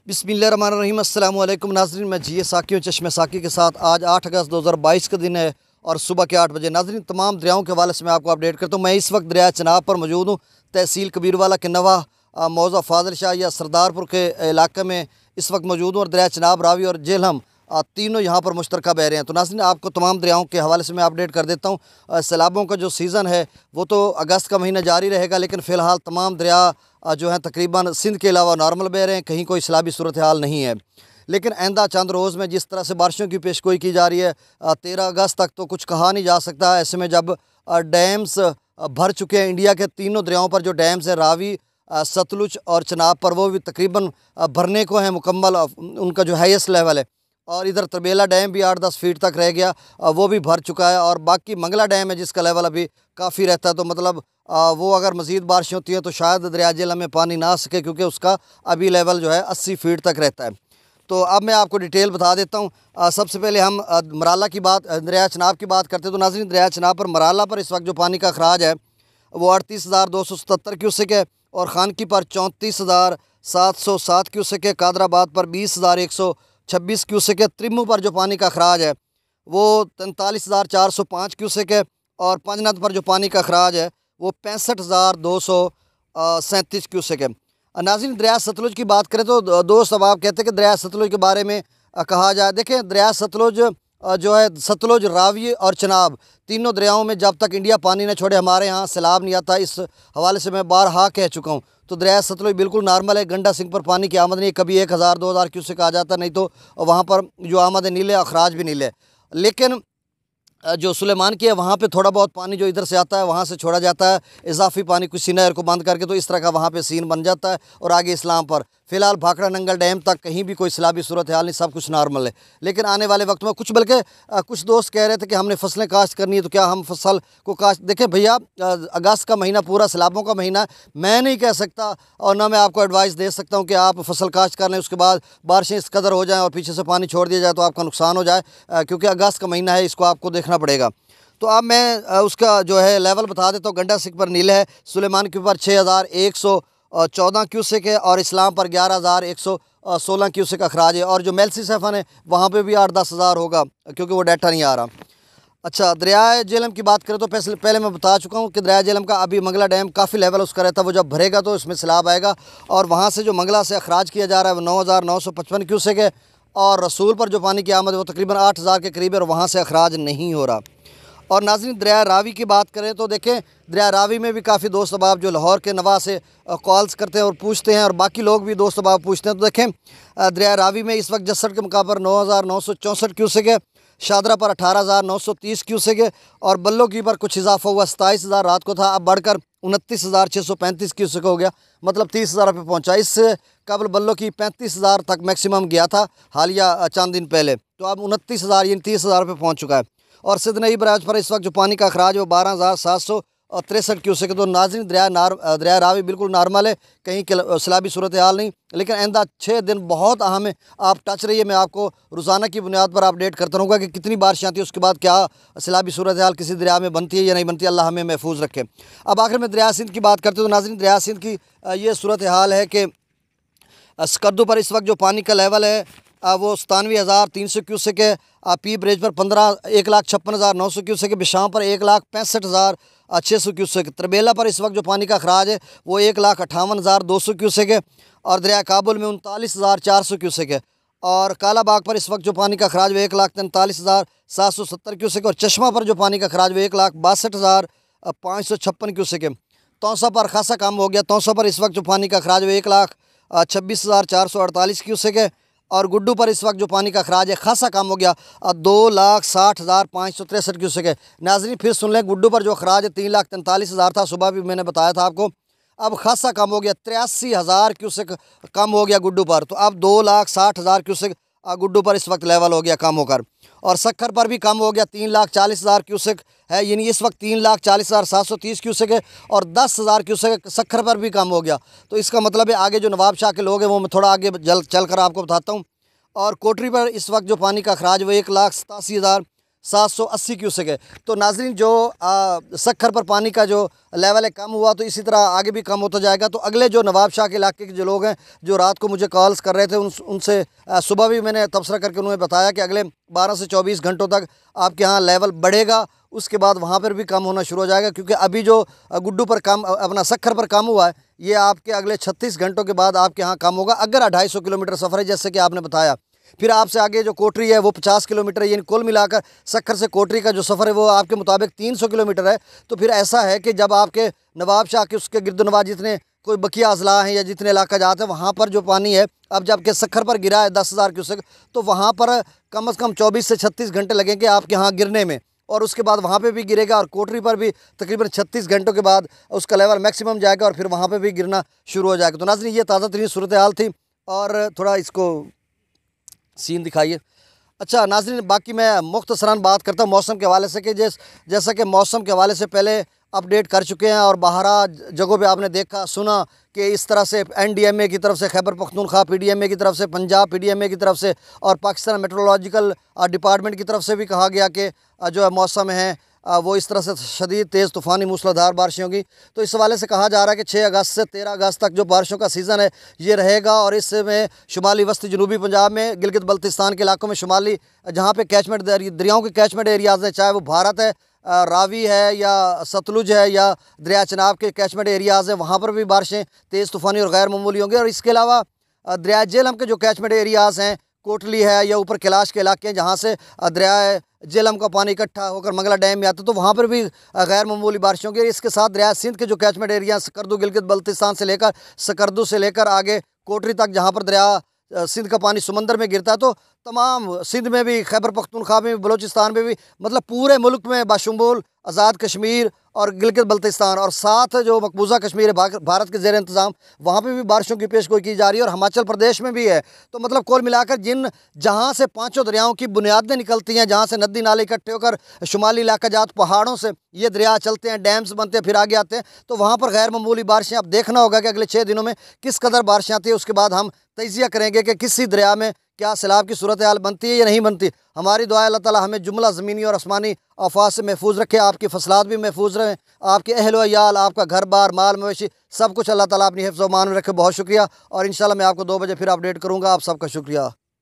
बिस्मिल्लाहिर्रहमानिर्रहीम। अस्सलाम वालेकुम नाज़रीन, मैं जी साकी हूँ चश्मे साकी के साथ। आज 8 अगस्त 2022 का दिन है और सुबह के 8 बजे। नाज़रीन, तमाम दरियाओं के हवाले से मैं आपको अपडेट करता हूँ। मैं इस वक्त दरिया चनाब पर मौजूद हूँ। तहसील कबीरवाला के नवा मौज़ा फ़ाज़िल शाह या सरदारपुर के इलाके में इस वक्त मौजूद हूँ और दरिया चनाब, रावी और जेहलम तीनों यहाँ पर मुश्तरका बह रहे हैं। तो नाज़रीन, आपको तमाम दरियाओं के हवाले से मैं अपडेट कर देता हूँ। सैलाबों का जो सीज़न है वो तो अगस्त का महीना जारी रहेगा, लेकिन फ़िलहाल तमाम दरिया जो हैं तकरीबन सिंध के अलावा नॉर्मल बह रहे हैं, कहीं कोई सैलाबी सूरत हाल नहीं है। लेकिन आइंदा चंद रोज़ में जिस तरह से बारिशों की पेशगोई की जा रही है, 13 अगस्त तक तो कुछ कहा नहीं जा सकता। ऐसे में जब डैम्स भर चुके हैं, इंडिया के तीनों दरियाओं पर जो डैम्स हैं, रावी, सतलुज और चनाब पर, वो भी तकरीबन भरने को हैं मुकम्मल। उनका जो हाईएस्ट लेवल है। और इधर तरबेला डैम भी 8-10 फीट तक रह गया, वो भी भर चुका है। और बाकी मंगला डैम है जिसका लेवल अभी काफ़ी रहता है। तो मतलब वो अगर मज़ीद बारिश होती है तो शायद दरिया जेहलम में पानी ना आ सके, क्योंकि उसका अभी लेवल जो है 80 फीट तक रहता है। तो अब मैं आपको डिटेल बता देता हूँ। सबसे पहले हम मराला की बात, दरिया चनाब की बात करते हैं। तो नाज़रीन, दरिया चनाब पर मराला पर इस वक्त जो पानी का अखराज है वो 38,277 क्यूसेक है, और खानकी पर 34,707 क्यूसेक है, कादराबाद पर 20,126 क्यूसेक है, त्रिमू पर जो पानी का अखराज है वो 43,405 क्यूसेक है, और पंजनद पर जो पानी का अखराज है वो 65,237 क्यूसेक है। नाज़रीन, दरिया सतलुज की बात करें तो दोस्त, अब आप कहते हैं कि दरिया सतलुज के बारे में कहा जाए। देखें, दरिया सतलुज जो है, सतलुज, रावी और चनाब, तीनों दरियाओं में जब तक इंडिया पानी न छोड़े हमारे यहाँ सैलाब नहीं आता। इस हवाले से मैं बारहा कह चुका हूँ। तो दरिया सतलुज बिल्कुल नॉर्मल है। गंडा सिंह पर पानी की आमद नहीं, कभी 1,000-2,000 क्यूसेक आ जाता, नहीं तो वहाँ पर जो आमद है नीले, अखराज भी नीले। लेकिन जो सुलेमान की है वहाँ पे थोड़ा बहुत पानी जो इधर से आता है वहाँ से छोड़ा जाता है, इजाफी पानी किसी नहर को बंद करके, तो इस तरह का वहाँ पे सीन बन जाता है। और आगे इस्लाम पर फ़िलहाल भाखड़ा नंगल डैम तक कहीं भी कोई सैलाबी सूरत हाल नहीं, सब कुछ नॉर्मल है। लेकिन आने वाले वक्त में कुछ, बल्कि कुछ दोस्त कह रहे थे कि हमने फसलें काश्त करनी है, तो क्या हम फसल को काश्त, देखें भैया, अगस्त का महीना पूरा सैलाबों का महीना, मैं नहीं कह सकता और ना मैं आपको एडवाइस दे सकता हूँ कि आप फसल काश्त कर लें, उसके बाद बारिशें इस कदर हो जाएँ और पीछे से पानी छोड़ दिया जाए तो आपका नुकसान हो जाए, क्योंकि अगस्त का महीना है, इसको आपको देखना पड़ेगा। तो अब मैं उसका जो है लेवल बता देता हूँ। गंडा सिंह पर नीले है, सुलेमान के ऊपर 6,114 क्यूसेक है, और इस्लाम पर 11,116 क्यूसेक अखराज है। और जो मेलसी सैफन है वहाँ पे भी 8-10 हज़ार होगा, क्योंकि वो डाटा नहीं आ रहा। अच्छा, दरिया जेहलम की बात करें तो पहले मैं बता चुका हूँ कि दरिया जेहलम का अभी मंगला डैम काफ़ी लेवल उसका रहता है, वो जब भरेगा तो इसमें सैलाब आएगा। और वहाँ से जो मंगला से अखराज किया जा रहा है वो 9,955 क्यूसेक है, और रसूल पर जो पानी की आमद है वो तकरीबन 8,000 के करीब है, और वहाँ से अखराज नहीं हो रहा। और नाज़रीन, दरिया रावी की बात करें तो देखें, दरिया रावी में भी काफ़ी दोस्त अहबाब जो लाहौर के नवा से कॉल्स करते हैं और पूछते हैं, और बाकी लोग भी दोस्त अहबाब पूछते हैं। तो देखें, दरिया रावी में इस वक्त जसड़ के मुकाबले पर 9,964 क्यूसेक है, शादरा पर 18,930 क्यूसेक है, और बल्लो की पर कुछ इजाफा हुआ, 27,000 रात को था, अब बढ़कर 29,635 क्यूसेक हो गया, मतलब 30,000 पे पहुँचा। इससे कबल बल्लो की 35,000 तक मैक्सिमम गया था हालिया चंद दिन पहले, तो अब 29,000 यानी 30,000 पे पहुँच चुका है। और सिद्ध नई बराज पर इस वक्त जो पानी का अखराज है वो 12,763 क्यूसेक है। तो नाज़रीन, दरिया रावी बिल्कुल नॉर्मल है, कहीं सैलाबी सूरत हाल नहीं। लेकिन आइंदा 6 दिन बहुत अहम है, आप टच रहिए, मैं आपको रोज़ाना की बुनियाद पर अपडेट करता रहूँगा कि कितनी बारिश आती है, उसके बाद क्या सैलाबी सूरत हाल किसी दरिया में बनती है या नहीं बनती। अल्लाह हमें महफूज रखे। अब आखिर में दरिया सिंध की बात करते हैं। तो नाज़रीन, दरिया सिंध की ये सूरत हाल है कि स्कर्दू पर इस वक्त जो पानी का लेवल है वो 97,300 क्यूसेक है, पी ब्रिज पर 1,56,900 क्यूसेक है, बिशाम पर 1,65,600 क्यूसेक, तरबेला पर इस वक्त जो पानी का अखराज है वो 1,58,200 क्यूसेक है, और दरिया काबुल में 39,400 क्यूसेक है, और कालाबाग पर इस वक्त जो पानी का अखराज वो 1,43,770 क्यूसेक है, और चश्मा पर जो पानी का अखराज वो 1,62,556 क्यूसेक है। तौसा पर खासा कम हो गया, तौसा पर इस वक्त जो पानी का अखराज वो 1,26,448 क्यूसेक है, और गुड्डू पर इस वक्त जो पानी का अखराज है खासा कम हो गया, 2,60,563 क्यूसेक है। नाज़रीन, फिर सुन लें, गुड्डू पर जो अखराज है 3,43,000 था, सुबह भी मैंने बताया था आपको, अब खासा कम हो गया, 83,000 क्यूसेक कम हो गया गुड्डू पर। तो अब 2,60,000 क्यूसेक गुड्डू पर इस वक्त लेवल हो गया कम होकर, और सक्खर पर भी कम हो गया, 3,40,000 क्यूसेक है, यानी इस वक्त 3,40,730 क्यूसेक है, और 10,000 क्यूसेक सक्खर पर भी कम हो गया। तो इसका मतलब है आगे जो नवाब शाह के लोग हैं वो मैं थोड़ा आगे चल कर आपको बताता हूँ। और कोटरी पर इस वक्त जो पानी का अखराज वो 1,87,000 780 क्यूसेक है। तो नाज़रीन जो सक्खर पर पानी का जो लेवल है कम हुआ, तो इसी तरह आगे भी कम होता जाएगा। तो अगले जो नवाब शाह के इलाके के जो लोग हैं, जो रात को मुझे कॉल्स कर रहे थे, उनसे सुबह भी मैंने तबसरा करके उन्होंने बताया कि अगले 12 से 24 घंटों तक आपके यहाँ लेवल बढ़ेगा, उसके बाद वहाँ पर भी कम होना शुरू हो जाएगा। क्योंकि अभी जो गुड्डू पर कम, अपना सक्खर पर कम हुआ है, ये आपके अगले 36 घंटों के बाद आपके यहाँ कम होगा। अगर 250 किलोमीटर सफ़र है जैसे कि आपने बताया, फिर आपसे आगे जो कोटरी है वो 50 किलोमीटर है, यानी कुल मिलाकर सक्खर से कोटरी का जो सफ़र है वो आपके मुताबिक 300 किलोमीटर है। तो फिर ऐसा है कि जब आपके नवाब शाह के उसके गिरदनवाज जितने कोई बकिया अजला हैं या जितने इलाका जाते हैं, वहाँ पर जो पानी है अब जबकि सक्खर पर गिरा है 10,000 क्यूसेक, तो वहाँ पर कम से कम 24 से 36 घंटे लगेंगे आपके यहाँ गिरने में, और उसके बाद वहाँ पे भी गिरेगा, और कोटरी पर भी तकरीबन 36 घंटों के बाद उसका लेवल मैक्सिमम जाएगा और फिर वहाँ पे भी गिरना शुरू हो जाएगा। तो नाज़रीन ये ताज़ा तरीन सूरत हाल थी, और थोड़ा इसको सीन दिखाइए। अच्छा नाज़रीन, बाकी मैं मुख्तसरन बात करता हूँ मौसम के हवाले से कि जैसा कि मौसम के हवाले से पहले अपडेट कर चुके हैं, और बाहरा जगहों पे आपने देखा सुना कि इस तरह से NDMA की तरफ से, खैबर पख्तूनख्वा PDMA की तरफ से, पंजाब PDMA की तरफ से, और पाकिस्तान मेट्रोलॉजिकल डिपार्टमेंट की तरफ से भी कहा गया कि जो है मौसम है वो इस तरह से शदीद तेज़ तूफ़ानी मूसलाधार बारिशें होंगी। तो इस हवाले से कहा जा रहा है कि 6 अगस्त से 13 अगस्त तक जो बारिशों का सीज़न है ये रहेगा, और इसमें शुमाली वस्ती जनूबी पंजाब में, गिलगित बल्तिस्तान के इलाकों में, शुमाली जहाँ पे कैचमेंट दरियाओं के कैचमेंट एरियाज़ हैं, चाहे वो भारत है, रावी है, या सतलुज है, या दरिया चनाब के कैचमेंट एरियाज़ हैं, वहाँ पर भी बारिशें तेज़ तूफ़ानी और गैर मामूली होंगी। और इसके अलावा दरिया जेहलम के जो कैचमेंट एरियाज़ हैं, कोटली है या ऊपर कैलाश के इलाके हैं, जहाँ से दरिया जेहलम का पानी इकट्ठा होकर मंगला डैम में आता है, तो वहाँ पर भी गैर मामूली बारिश होंगी। इसके साथ दरिया सिंध के जो कैचमेंट एरिया, सकरदू गिलगित बल्तिस्तान से लेकर, सकरदू से लेकर आगे कोटरी तक, जहाँ पर दरिया सिंध का पानी समंदर में गिरता है, तो तमाम सिंध में भी, खैबर पख्तूनख्वा में भी, बलूचिस्तान में भी, मतलब पूरे मुल्क में बाशुमूल आज़ाद कश्मीर और गिलगित बल्तिस्तान, और साथ जो मकबूजा कश्मीर है भारत के ज़ेर इंतज़ाम, वहाँ पे भी बारिशों की पेशगोई की जा रही है, और हिमाचल प्रदेश में भी है। तो मतलब कुल मिलाकर जहाँ से 5 दरियाओं की बुनियादें निकलती हैं, जहाँ से नदी नाले इकट्ठे होकर शुमाली इलाका जात पहाड़ों से ये दरिया चलते हैं, डैम्स बनते हैं, फिर आगे आते हैं, तो वहाँ पर गैर मामूली बारिशें। अब देखना होगा कि अगले 6 दिनों में किस कदर बारिशें आती है, उसके बाद हम तजिया करेंगे कि किसी दरिया में क्या सैलाब की सूरत हाल बनती है या नहीं बनती। हमारी दुआ अल्लाह ताला हमें जुमला ज़मीनी और आसमानी आफात से महफूज रखे, आपकी फसलात भी महफूज रहें, आपके अहल व अयाल, आपका घर बार, माल मवेशी, सब कुछ अल्लाह ताला अपनी हिफ्ज़ व मान में रखे। बहुत शुक्रिया, और इंशाल्लाह मैं आपको 2 बजे फिर अपडेट करूँगा। आप सबका शुक्रिया।